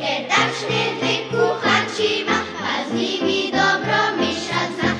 Ker takšne dve kuhanči ima, pa z nimi dobro mišať zna.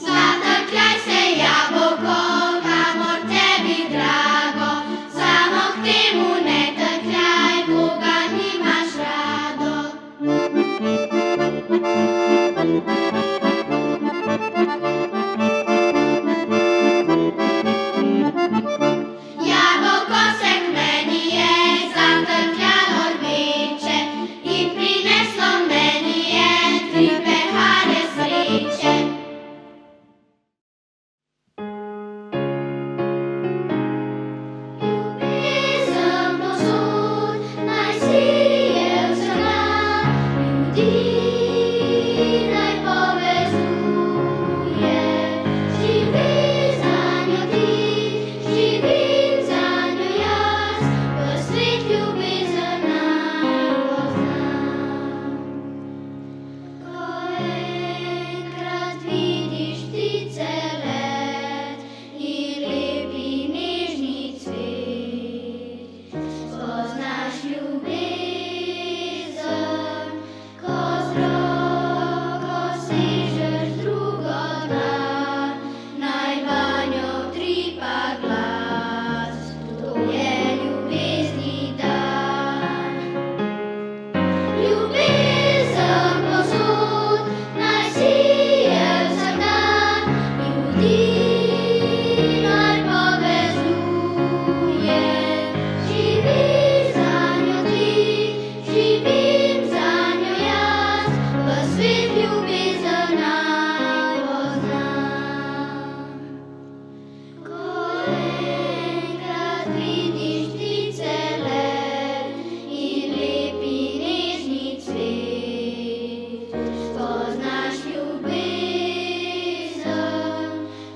Zatrkljaj se, jabolko, kamor tebi drago, samo k temu ne trkljaj, koga nimaš rado. Jabolko se k meni je zatrkljalo rdeče in prineslo meni je 3 pehare sreče. Ljubezen povsod naj sije vsega, ljudi naj povezuje. Živi zanjo ti, živim zanjo jaz, v svet ljubezen naj poznam. Ko enkrat vidiš ptice let in lepi nežni cvet, spoznaš ljubezen, ko z roko sežeš drugo dlan, naj vanjo utripa glas, to je ljubezni dan. Ljubezen povsod naj sije vsak dan, ljudi naj povezuje. Živi zanjo ti, živim zanjo jaz, v svet ljubezen naj poznam. Ko enkrat vidiš ptice let in lepi nežni cvet, spoznaš ljubezen,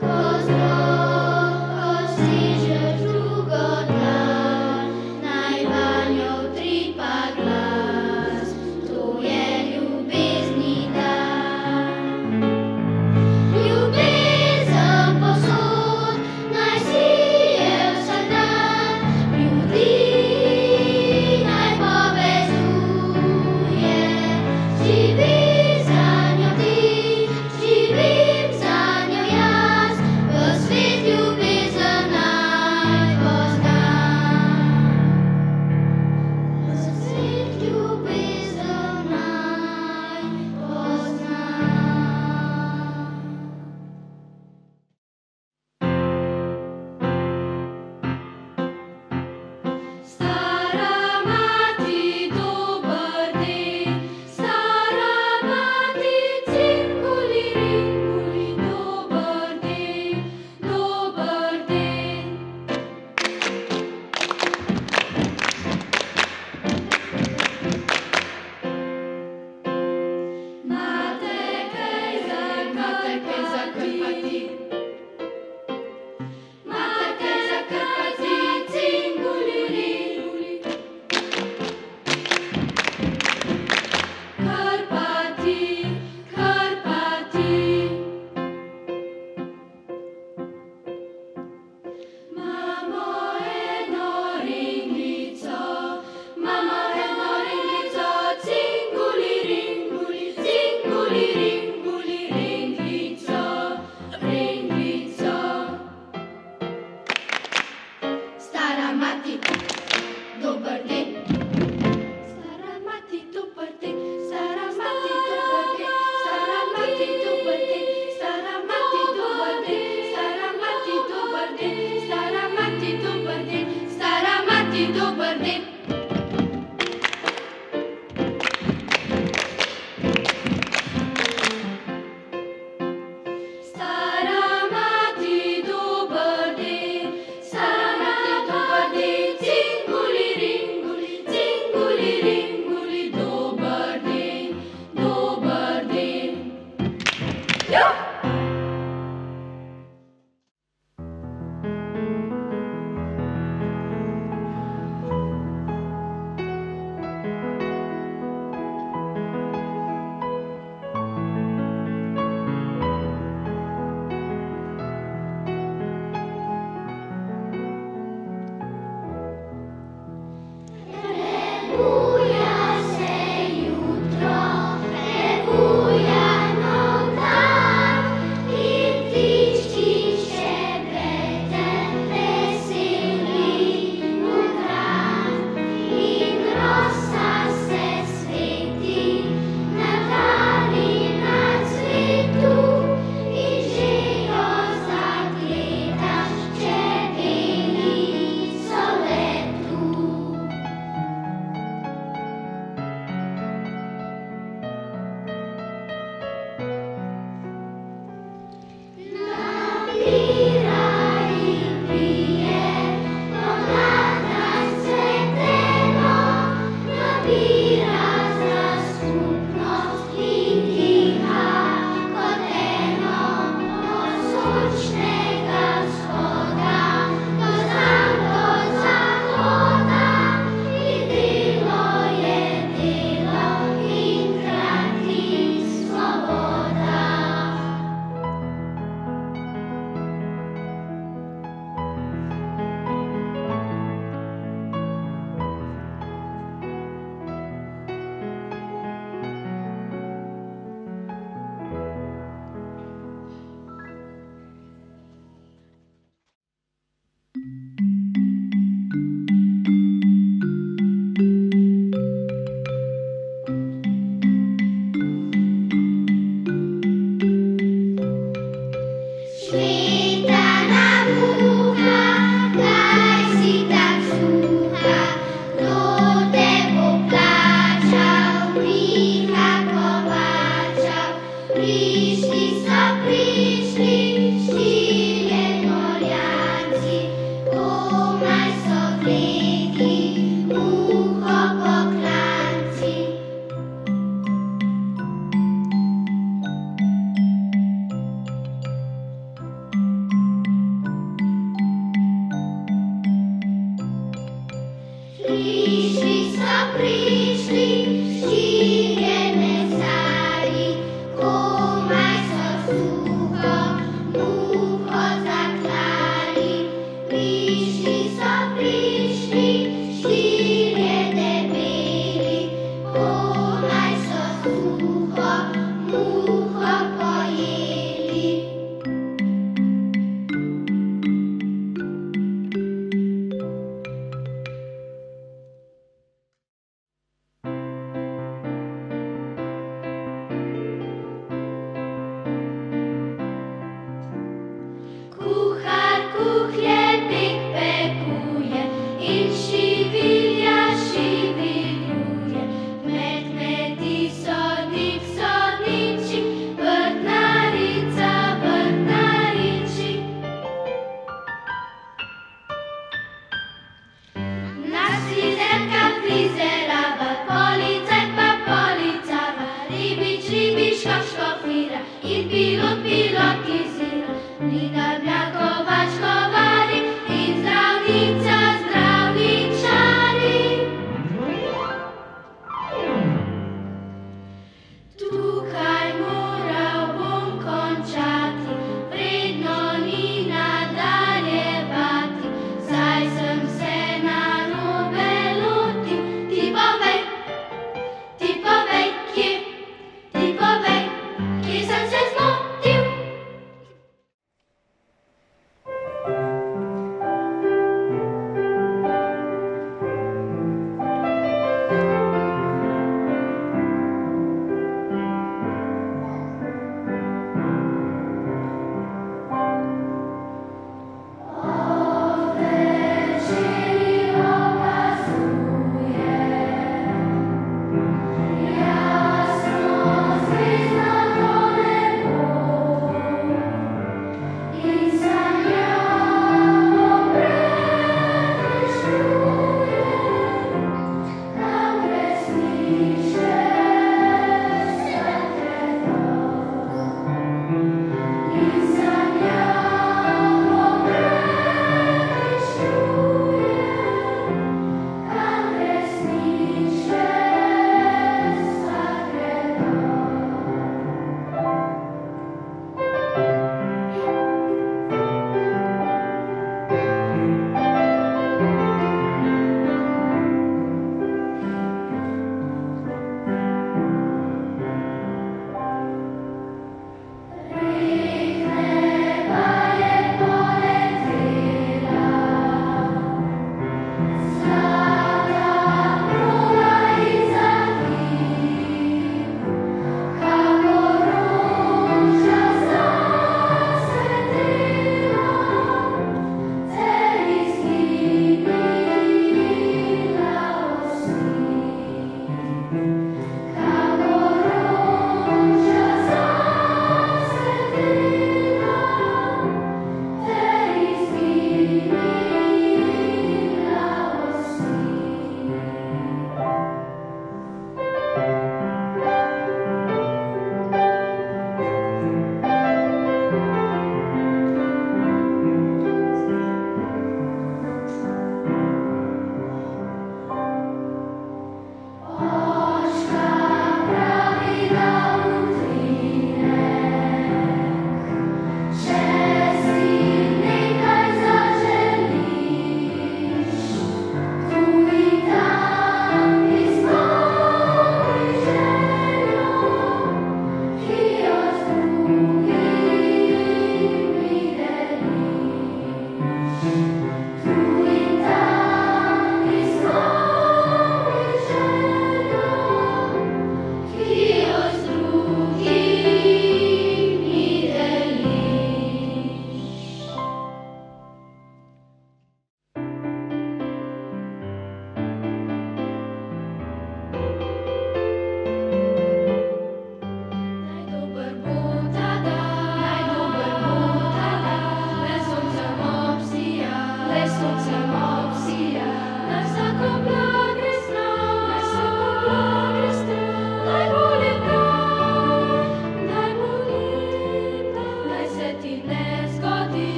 ko z roko sežeš drugo dlan, naj vanjo utripa glas, to je ljubezni dan. Ljubezen povsod naj sije vsak dan, ljudi naj povezuje. Živi zanjo ti, živim zanjo jaz, v svet ljubezen naj poznam. V svet ljubezen naj poznam. Stara mati, dober den, stara mati, cinkuli rinkuli, dober den, dober den. Mate kaj zakrpati, mate kaj zakrpati, cinkuli rinkuli. Krpati, krpati. Mamo eno ringlico, cinkuli rinkuli, cinkuli rinkuli, ringlico, ringlico. Stara mati, dober den. Stara mati, dober den, stara mati, dober den, stara mati, dober den, stara mati, dober den, stara mati, dober den, stara mati, dober den, stara mati, dober den. Stara mati, dober den, stara mati, dober den, cinkuli rinkuli, cinkuli rinkuli, dober den, dober den. Buja se jutro, buja noč. Tipo vecchie, senza smonti.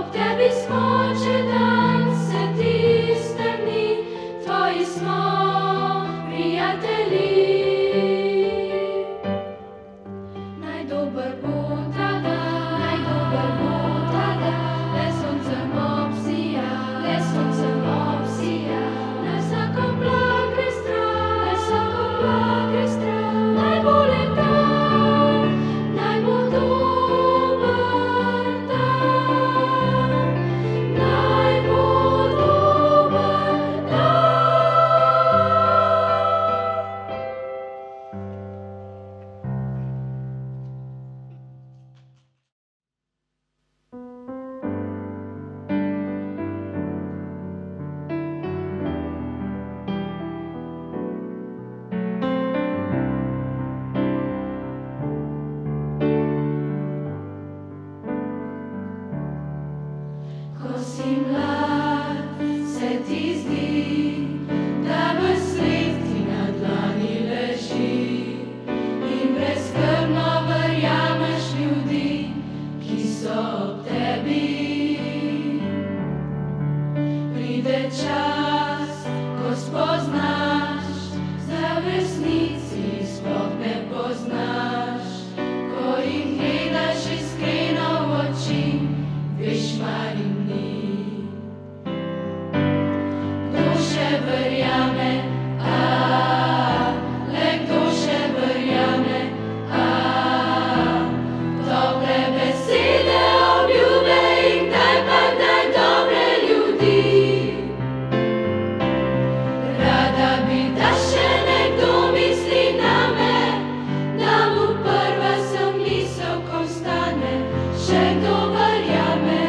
ob tebi smo, če dan se ti strni, tvoji smo prijatelji. Najdober bo ta dan, najdober bo ta dan, le soncem obsija, le soncem obsija. Naj vsako plah gre stran, naj vsako plah gre stran, naj bo lep dan, naj bo dober dan, naj bo dober dan. Ko si mlad, se ti zdi, da v svet ti na dlani leži in brezskrbno verjameš ljudi, ki so ob tebi. Pride čas, ko spoznaš, da v resnici sploh ne poznaš, ko jih gledaš iskreno v oči, veš, mar jim ni. Kdo še verjame, le kdo še verjame, tople besede, obljube in kdaj pa kdaj dobre ljudi. Rada bi, da še nekdo misli name, da mu prva sem misel, ko vstane. Še kdo verjame,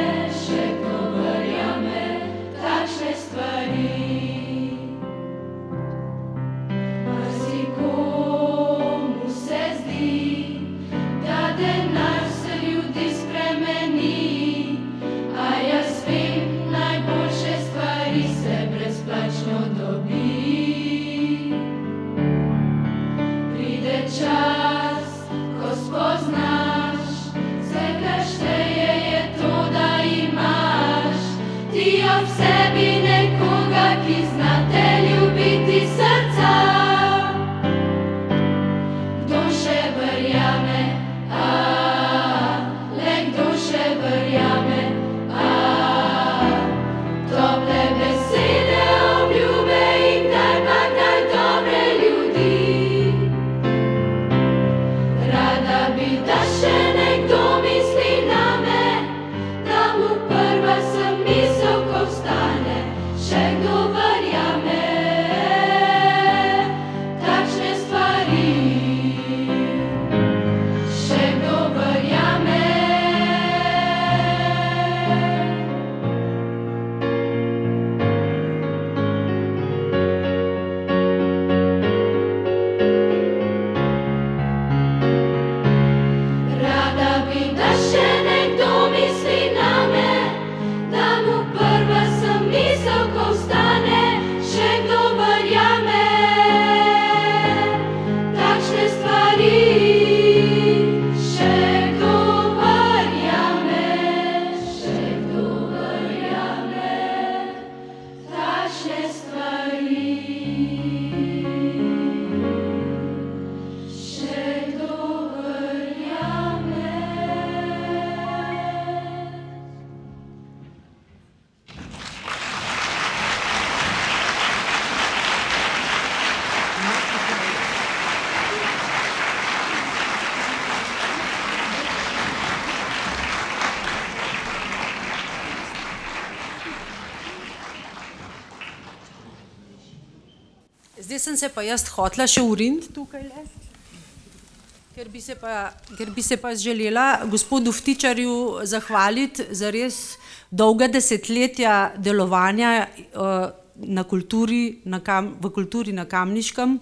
takšne stvari. Marsikomu se zdi, da denar vse ljudi spremeni, a jaz vem, najboljše stvari se brezplačno dobi. Pride čas, ko spoznaš, vse, kar šteje, je to, da imaš ti ob sebi nekoga, ki zna te ljubiti srca. Kdo še verjame, le kdo še verjame, tople besede, obljube in kdaj pa kdaj dobre ljudi. Rada bi, da še nekdo misli name, da mu prva sem misel, ko vstane. Še kdo verjame, takšne stvari. Še kdo verjame. Rada bi, da še nekdo misli name, da mu prva sem misel, ko vstane. Še kdo verjame, takšne stvari. Še kdo verjame, še kdo verjame, takšne stvari. Še kdo verjame. Zdaj sem se pa jaz hotela še uriniti tukaj, ker bi se pa želela gospodu Vtičarju zahvaliti za res dolga desetletja delovanja v kulturi na Kamniškem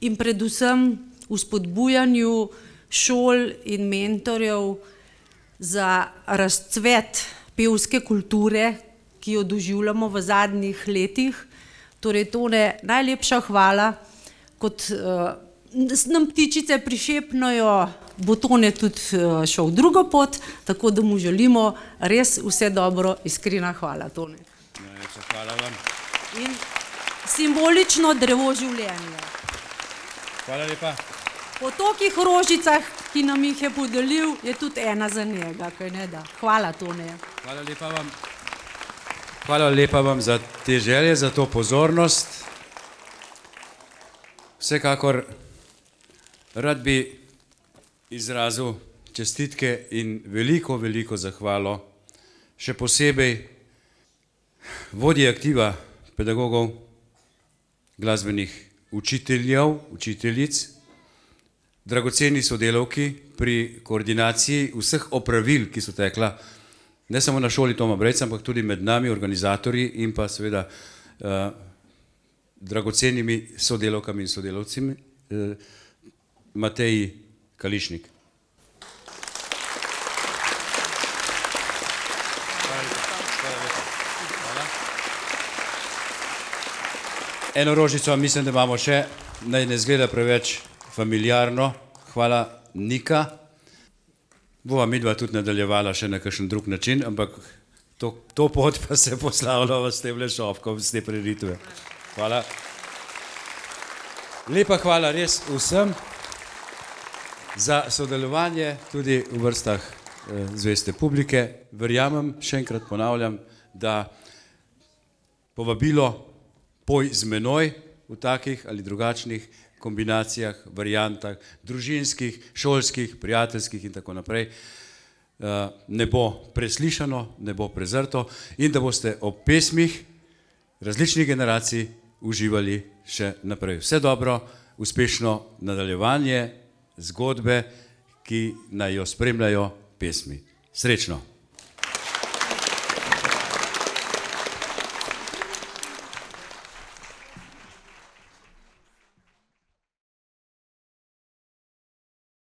in predvsem v spodbujanju šol in mentorjev za razcvet pevske kulture, ki jo doživljamo v zadnjih letih. Torej, Tone, najlepša hvala, kot nam ptičice prišepnajo bo Tone tudi šel drugo pot, tako da mu želimo res vse dobro, iskrena hvala, Tone. Najlepša hvala vam. In simbolično drevo življenja. Hvala lepa. Po tolikih rožicah, ki nam jih je podelil, je tudi ena za njega, kaj ne da. Hvala, Tone. Hvala lepa vam. Hvala lepa vam za te želje, za to pozornost. Vsekakor rad bi izrazil čestitke in veliko, veliko zahvalo, še posebej vodji aktiva pedagogov, glasbenih učiteljev, učiteljic, dragoceni sodelavki pri koordinaciji vseh opravil, ki so tekla ne samo na šoli Toma Brejca, ampak tudi med nami, organizatorji in pa seveda dragocenimi sodelavkami in sodelavci, Mateji Kališnik. Eno rožico mislim, da imamo še, naj ne zgleda preveč familiarno. Hvala, Nika. Bova midva tudi nadaljevala še na kakšen drug način, ampak to pot pa se poslavljava s tem šopkom, s te prireditve. Hvala. Lepa hvala res vsem za sodelovanje, tudi v vrstah zveste publike. Verjamem, še enkrat ponavljam, da povabilo Poj z menoj v takih ali drugačnih kombinacijah, variantah, družinskih, šolskih, prijateljskih in tako naprej, ne bo preslišano, ne bo prezrto in da boste ob pesmih različnih generacij uživali še naprej. Vse dobro, uspešno nadaljevanje zgodbe, ki naj jo spremljajo pesmi. Srečno!